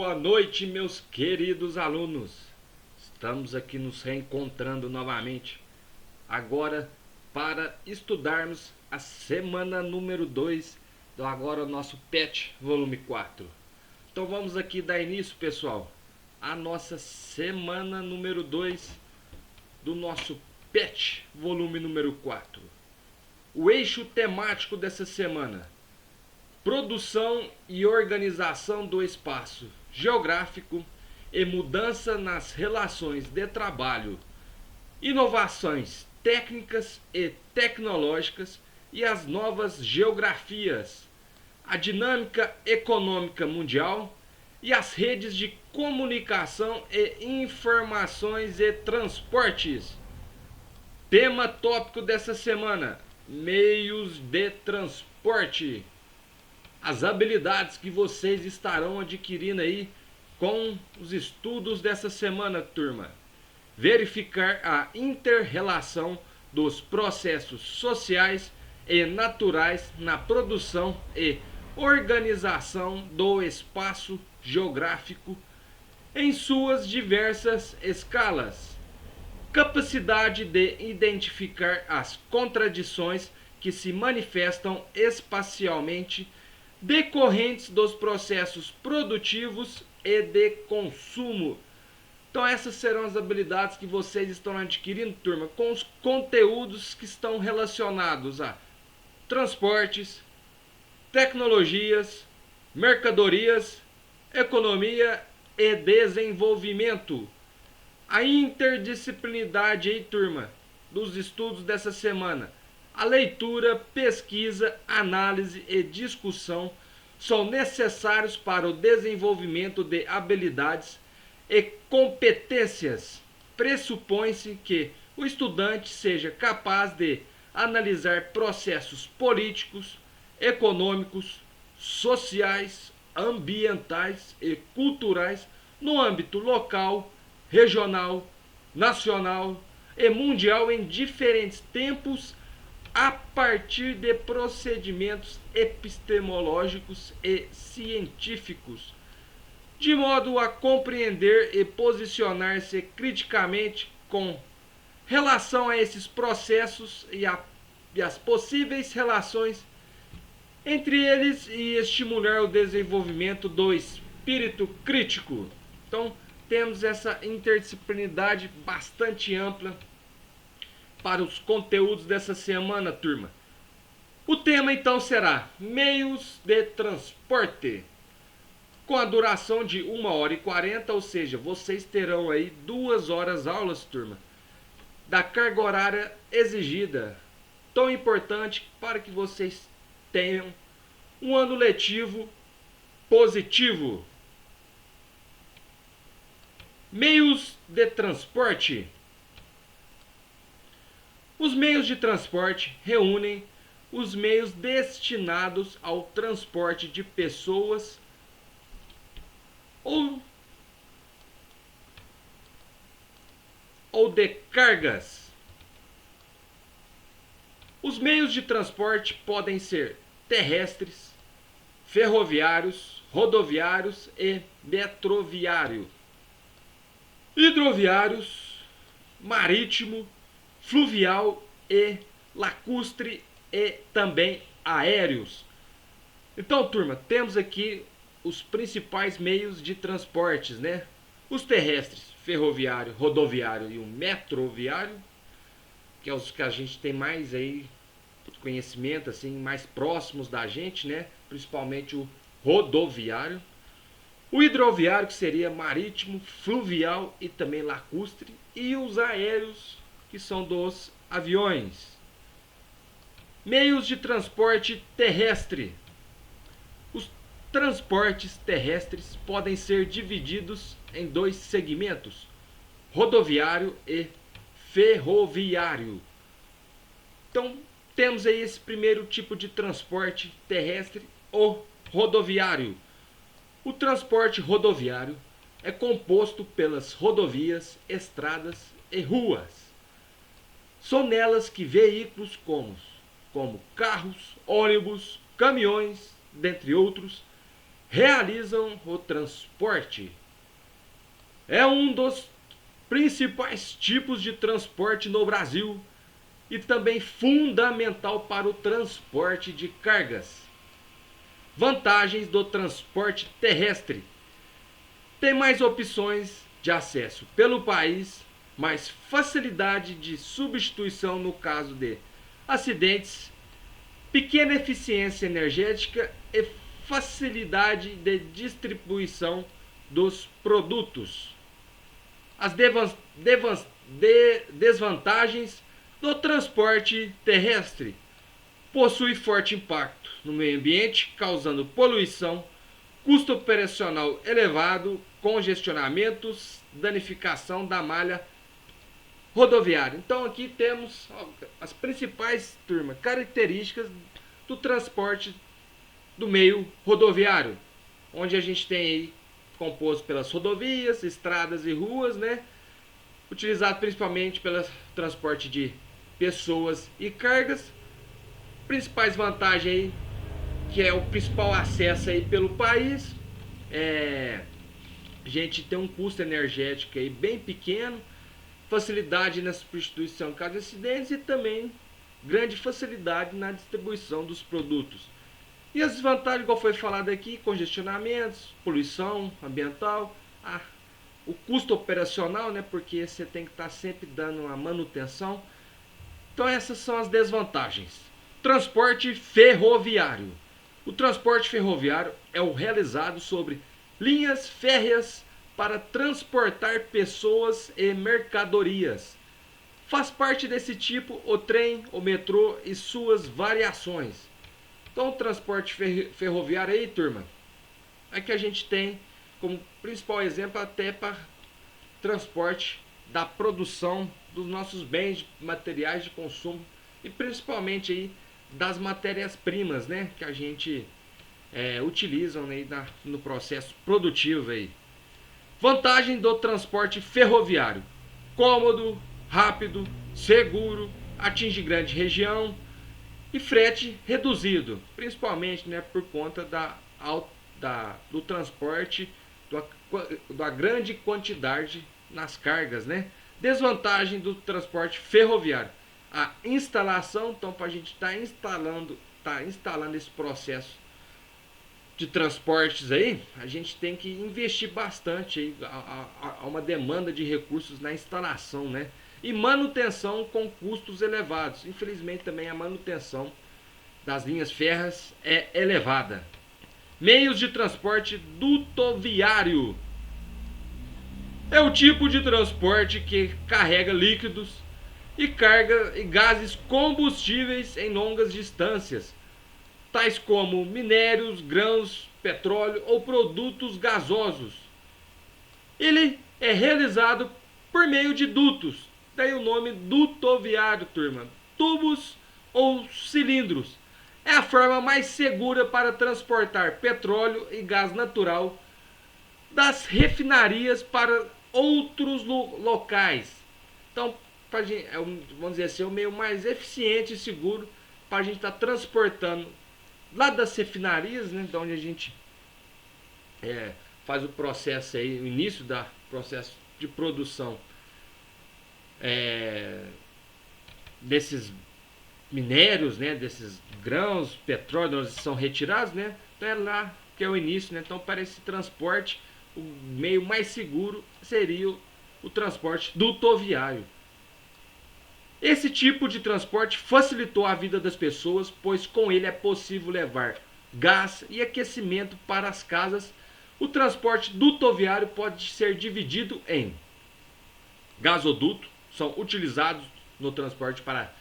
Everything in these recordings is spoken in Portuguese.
boa noite, meus queridos alunos. Estamos aqui nos reencontrando novamente, agora para estudarmos a semana número 2 do agora nosso PET volume 4. Então vamos aqui dar início, pessoal, à nossa semana número 2 do nosso PET volume número 4. O eixo temático dessa semana: produção e organização do espaço geográfico e mudança nas relações de trabalho, inovações técnicas e tecnológicas e as novas geografias, a dinâmica econômica mundial e as redes de comunicação e informações e transportes. Tema tópico dessa semana: meios de transporte. As habilidades que vocês estarão adquirindo aí com os estudos dessa semana, turma. Verificar a inter-relação dos processos sociais e naturais na produção e organização do espaço geográfico em suas diversas escalas. Capacidade de identificar as contradições que se manifestam espacialmente decorrentes dos processos produtivos e de consumo. Então essas serão as habilidades que vocês estão adquirindo, turma, com os conteúdos que estão relacionados a transportes, tecnologias, mercadorias, economia e desenvolvimento. A interdisciplinaridade aí, turma, dos estudos dessa semana: a leitura, pesquisa, análise e discussão são necessários para o desenvolvimento de habilidades e competências. Pressupõe-se que o estudante seja capaz de analisar processos políticos, econômicos, sociais, ambientais e culturais no âmbito local, regional, nacional e mundial em diferentes tempos, a partir de procedimentos epistemológicos e científicos, de modo a compreender e posicionar-se criticamente com relação a esses processos e as possíveis relações entre eles, e estimular o desenvolvimento do espírito crítico. Então, temos essa interdisciplinaridade bastante ampla para os conteúdos dessa semana, turma. O tema então será meios de transporte, com a duração de 1h40, ou seja, vocês terão aí 2 horas aulas, turma, da carga horária exigida, tão importante para que vocês tenham um ano letivo positivo. Meios de transporte. Os meios de transporte reúnem os meios destinados ao transporte de pessoas ou de cargas. Os meios de transporte podem ser terrestres, ferroviários, rodoviários e metroviários, hidroviários, marítimo, fluvial e lacustre e também aéreos. Então, turma, temos aqui os principais meios de transportes, né? Os terrestres, ferroviário, rodoviário e o metroviário, que é os que a gente tem mais aí conhecimento, assim, mais próximos da gente, né? Principalmente o rodoviário. O hidroviário, que seria marítimo, fluvial e também lacustre, e os aéreos, que são dos aviões. Meios de transporte terrestre. Os transportes terrestres podem ser divididos em 2 segmentos: rodoviário e ferroviário. Então, temos aí esse primeiro tipo de transporte terrestre, o rodoviário. O transporte rodoviário é composto pelas rodovias, estradas e ruas. São nelas que veículos como carros, ônibus, caminhões, dentre outros, realizam o transporte. É um dos principais tipos de transporte no Brasil e também fundamental para o transporte de cargas. Vantagens do transporte terrestre: tem mais opções de acesso pelo país, mais facilidade de substituição no caso de acidentes, pequena eficiência energética e facilidade de distribuição dos produtos. As desvantagens do transporte terrestre: possui forte impacto no meio ambiente, causando poluição, custo operacional elevado, congestionamentos, danificação da malha rodoviária. Então aqui temos as principais características do transporte do meio rodoviário, onde a gente tem aí composto pelas rodovias, estradas e ruas, né? Utilizado principalmente pelo transporte de pessoas e cargas. Principais vantagens aí, que é o principal acesso aí pelo país, a gente tem um custo energético aí bem pequeno, facilidade na substituição em caso de acidentes e também grande facilidade na distribuição dos produtos. E as desvantagens, igual foi falado aqui: congestionamentos, poluição ambiental, o custo operacional, né, porque você tem que estar sempre dando uma manutenção. Então essas são as desvantagens. Transporte ferroviário. O transporte ferroviário é o realizado sobre linhas férreas para transportar pessoas e mercadorias. Faz parte desse tipo o trem, o metrô e suas variações. Então o transporte ferroviário aí, turma, é que a gente tem como principal exemplo até para transporte da produção dos nossos bens materiais de consumo e principalmente aí das matérias-primas, né, que a gente utilizam, né, no processo produtivo aí. Vantagem do transporte ferroviário: cômodo, rápido, seguro, atinge grande região e frete reduzido, principalmente, né, por conta do transporte da grande quantidade nas cargas, né? Desvantagem do transporte ferroviário: a instalação. Então, para a gente estar instalando esse processo de transportes aí, a gente tem que investir bastante aí, há uma demanda de recursos na instalação, né? E manutenção com custos elevados. Infelizmente também a manutenção das linhas férreas é elevada. Meios de transporte dutoviário: é o tipo de transporte que carrega líquidos e gases combustíveis em longas distâncias, tais como minérios, grãos, petróleo ou produtos gasosos. Ele é realizado por meio de dutos, daí o nome dutoviário, turma. Tubos ou cilindros. É a forma mais segura para transportar petróleo e gás natural das refinarias para outros locais. Então, vamos dizer assim, é o meio mais eficiente e seguro para a gente estar transportando lá das refinarias, né, de onde a gente faz o processo aí, o início do processo de produção desses minérios, né, desses grãos, petróleo, onde são retirados, né? Então é lá que é o início, né? Então, para esse transporte, o meio mais seguro seria o transporte dutoviário. Esse tipo de transporte facilitou a vida das pessoas, pois com ele é possível levar gás e aquecimento para as casas. O transporte dutoviário pode ser dividido em gasoduto, são utilizados no transporte para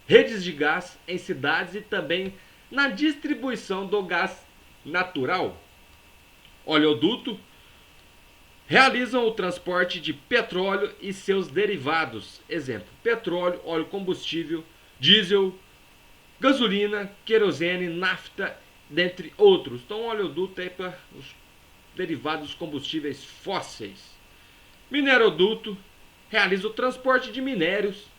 redes de gás em cidades e também na distribuição do gás natural. Oleoduto, realizam o transporte de petróleo e seus derivados. Exemplo: petróleo, óleo combustível, diesel, gasolina, querosene, nafta, dentre outros. Então, o oleoduto é para os derivados dos combustíveis fósseis. Mineroduto realiza o transporte de minérios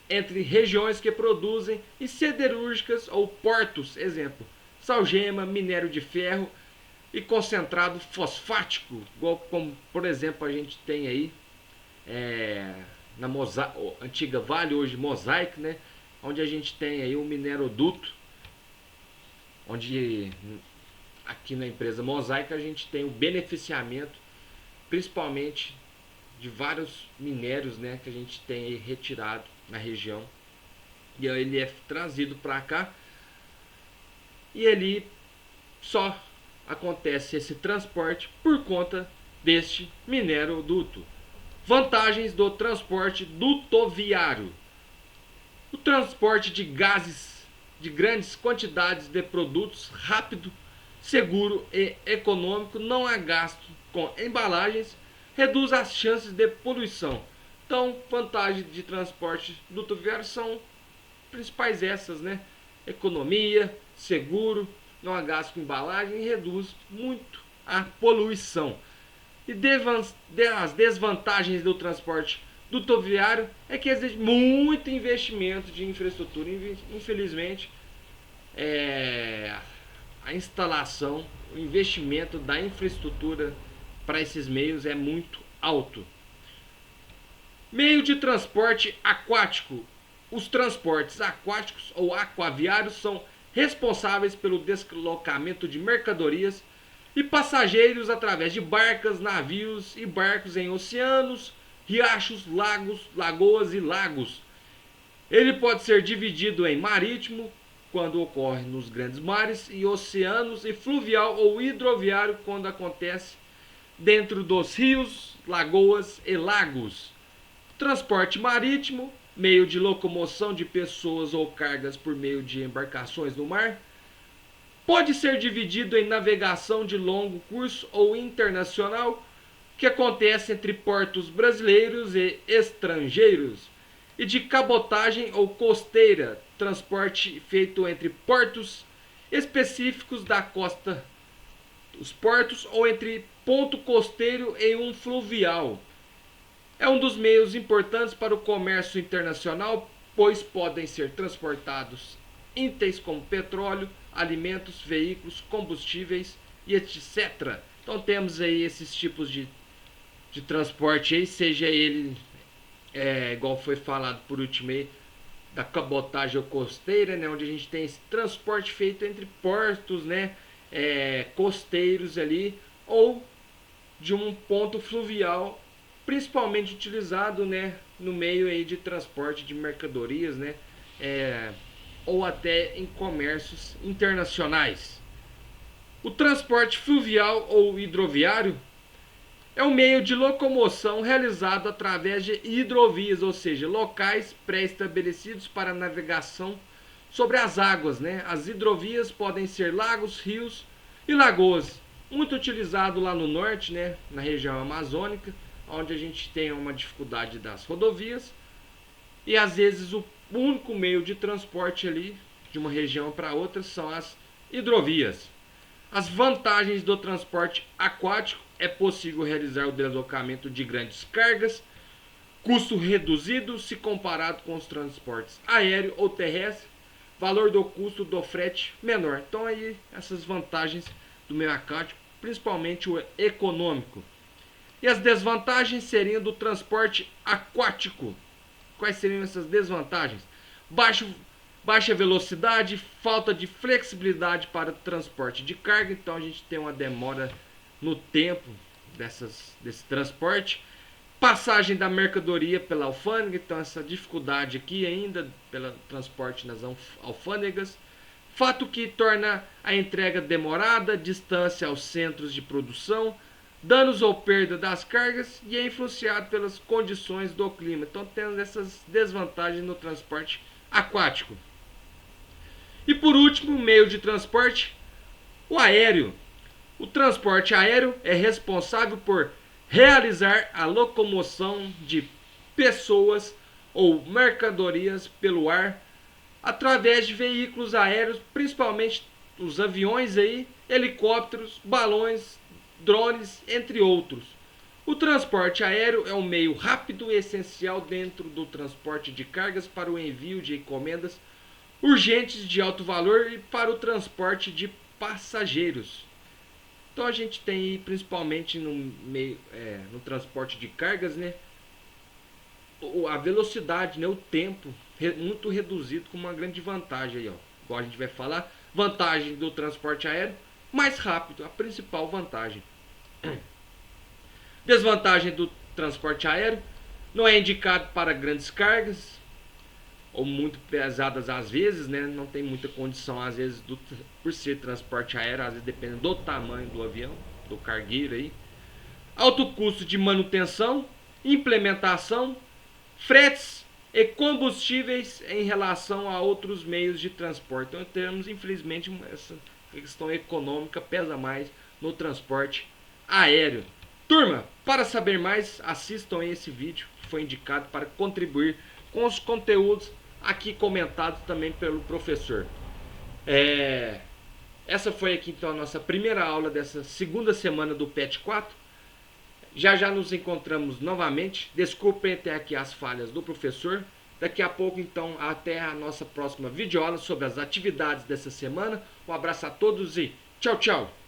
entre regiões que produzem e siderúrgicas ou portos. Exemplo: salgema, minério de ferro, e concentrado fosfático, igual como por exemplo a gente tem aí na antiga Vale, hoje Mosaic, né? Onde a gente tem aí o mineroduto, onde aqui na empresa Mosaic a gente tem o beneficiamento, principalmente de vários minérios, né, que a gente tem aí retirado na região. E aí ele é trazido para cá e ele só acontece esse transporte por conta deste mineroduto. Vantagens do transporte dutoviário: o transporte de gases de grandes quantidades de produtos rápido, seguro e econômico, não há gasto com embalagens, reduz as chances de poluição. Então, vantagens de transporte dutoviário são principais essas, né? Economia, seguro, não há gasto com embalagem e reduz muito a poluição. E as desvantagens do transporte dutoviário é que exige muito investimento de infraestrutura. Infelizmente, a instalação, o investimento da infraestrutura para esses meios é muito alto. Meio de transporte aquático: os transportes aquáticos ou aquaviários são responsáveis pelo deslocamento de mercadorias e passageiros através de barcas, navios e barcos em oceanos, riachos, lagos, lagoas e lagos. Ele pode ser dividido em marítimo, quando ocorre nos grandes mares e oceanos, e fluvial ou hidroviário, quando acontece dentro dos rios, lagoas e lagos. Transporte marítimo: meio de locomoção de pessoas ou cargas por meio de embarcações no mar. Pode ser dividido em navegação de longo curso ou internacional, que acontece entre portos brasileiros e estrangeiros, e de cabotagem ou costeira, transporte feito entre portos específicos da costa, os portos, ou entre ponto costeiro e um fluvial. É um dos meios importantes para o comércio internacional, pois podem ser transportados itens como petróleo, alimentos, veículos, combustíveis e etc. Então temos aí esses tipos de transporte aí, seja ele igual foi falado por último aí, da cabotagem ou costeira, né, onde a gente tem esse transporte feito entre portos, né, costeiros ali, ou de um ponto fluvial, principalmente utilizado, né, no meio aí de transporte de mercadorias, né, ou até em comércios internacionais. O transporte fluvial ou hidroviário é um meio de locomoção realizado através de hidrovias, ou seja, locais pré-estabelecidos para navegação sobre as águas, né? As hidrovias podem ser lagos, rios e lagoas, muito utilizado lá no norte, né, na região amazônica, onde a gente tem uma dificuldade das rodovias e às vezes o único meio de transporte ali de uma região para outra são as hidrovias. As vantagens do transporte aquático: é possível realizar o deslocamento de grandes cargas, custo reduzido se comparado com os transportes aéreo ou terrestre, valor do custo do frete menor. Então aí essas vantagens do meio aquático, principalmente o econômico. E as desvantagens seriam do transporte aquático. Quais seriam essas desvantagens? Baixa velocidade, falta de flexibilidade para o transporte de carga, então a gente tem uma demora no tempo desse transporte. Passagem da mercadoria pela alfândega, então essa dificuldade aqui ainda pelo transporte nas alfândegas. Fato que torna a entrega demorada, distância aos centros de produção, danos ou perda das cargas, e é influenciado pelas condições do clima. Então temos essas desvantagens no transporte aquático. E por último, meio de transporte, o aéreo. O transporte aéreo é responsável por realizar a locomoção de pessoas ou mercadorias pelo ar através de veículos aéreos, principalmente os aviões aí, helicópteros, balões, drones, entre outros. O transporte aéreo é um meio rápido e essencial dentro do transporte de cargas para o envio de encomendas urgentes de alto valor e para o transporte de passageiros. Então a gente tem aí, principalmente no transporte de cargas, né, a velocidade, né, o tempo muito reduzido, com uma grande vantagem aí, ó. Igual a gente vai falar, vantagem do transporte aéreo, mais rápido, a principal vantagem. Desvantagem do transporte aéreo, não é indicado para grandes cargas, ou muito pesadas às vezes, né? Não tem muita condição às vezes, por ser transporte aéreo, às vezes depende do tamanho do avião, do cargueiro aí. Alto custo de manutenção, implementação, fretes e combustíveis em relação a outros meios de transporte. Então temos, infelizmente, essa questão econômica pesa mais no transporte aéreo. Turma, para saber mais, assistam a esse vídeo que foi indicado para contribuir com os conteúdos aqui comentados também pelo professor. Essa foi aqui então a nossa primeira aula dessa segunda semana do PET 4. Já nos encontramos novamente. Desculpem até aqui as falhas do professor. Daqui a pouco então até a nossa próxima videoaula sobre as atividades dessa semana. Um abraço a todos e tchau, tchau!